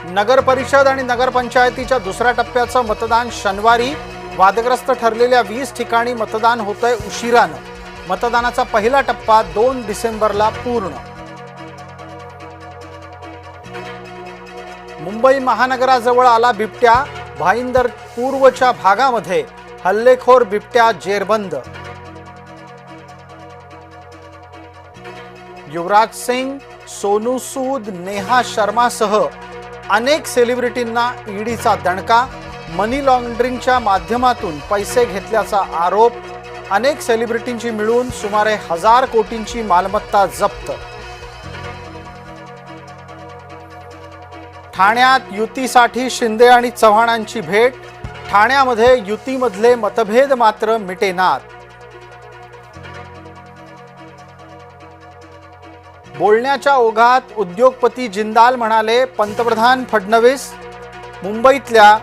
नगर परिषद आणि नगरपंचायतीच्या दुसऱ्या टप्प्याचं मतदान शनिवारी। वादग्रस्त ठरलेल्या 20 ठिकाणी मतदान होतंय उशिरानं। मतदानाचा पहिला टप्पा 2 डिसेंबरला पूर्ण। मुंबई महानगराजवळ आला बिबट्या। भाईंदर पूर्वच्या भागामध्ये हल्लेखोर बिबट्या जेरबंद। युवराज सिंग, सोनू सूद, नेहा शर्मासह अनेक सेलिब्रिटींना ईडीचा दणका। मनी लॉन्ड्रिंगच्या माध्यमातून पैसे घेतल्याचा आरोप। अनेक सेलिब्रिटींची मिळून सुमारे 1000 कोटींची मालमत्ता जप्त। ठाण्यात युतीसाठी शिंदे आणि चव्हाणांची भेट। ठाण्यामध्ये युतीमधले मतभेद मात्र मिटेनात। बोलण्याच्या ओघात उद्योगपती जिंदाल म्हणाले, पंतप्रधान फडणवीस। मुंबईतल्या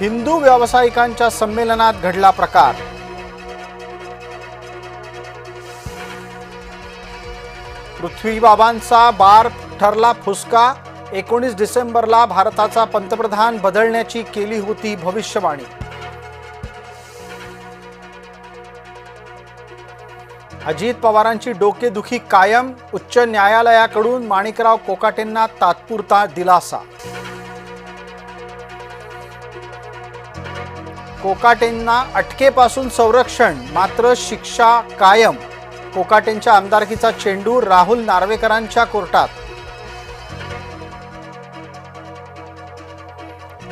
हिंदू व्यावसायिकांच्या संमेलनात घडला प्रकार। पृथ्वीबाबांचा बार ठरला फुसका। 19 डिसेंबरला भारताचा पंतप्रधान बदलण्याची केली होती भविष्यवाणी। अजित पवारांची डोकेदुखी कायम। उच्च न्यायालयाकडून माणिकराव कोकाटेंना तात्पुरता दिलासा। कोकाटेंना अटकेपासून संरक्षण, मात्र शिक्षा कायम। कोकाटेंच्या आमदारकीचा चेंडू राहुल नार्वेकरांच्या कोर्टात।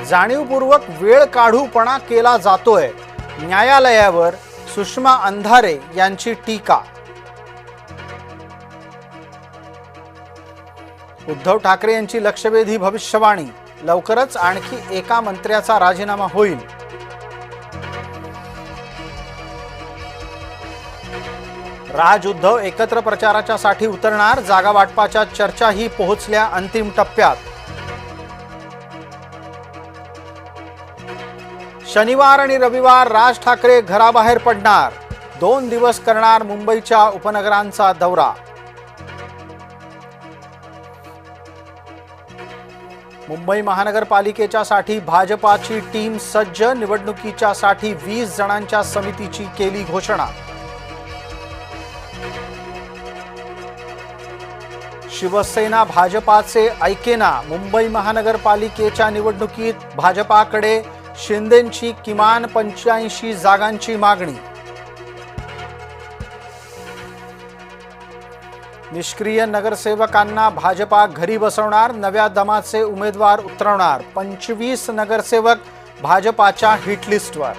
जाणीवपूर्वक वेळ काढूपणा केला जातोय। न्यायालयावर सुषमा अंधारे यांची टीका। उद्धव ठाकरे यांची लक्षवेधी भविष्यवाणी। लवकरच आणखी एका मंत्र्याचा राजीनामा होईल। राज उद्धव एकत्र प्रचारासाठी उतरणार। जागा वाटपाच्या चर्चाही पोहोचल्या अंतिम टप्प्यात। शनिवार आणि रविवार राज ठाकरे घराबाहेर पडणार। 2 दिवस करणार मुंबईच्या उपनगरांचा दौरा। मुंबई महानगरपालिकेच्या साठी भाजपाची टीम सज्ज। निवडणुकीच्या साठी 20 जणांच्या समितीची केली घोषणा। शिवसेना भाजपाचे ऐकेना। मुंबई महानगरपालिकेच्या निवडणुकीत भाजपाकडे शिंदेंची किमान 85 जागांची मागणी। निष्क्रिय नगरसेवकांना भाजपा घरी बसवणार। नव्या दमाचे उमेदवार उतरवणार। 25 नगरसेवक भाजपाच्या हिट लिस्टवर।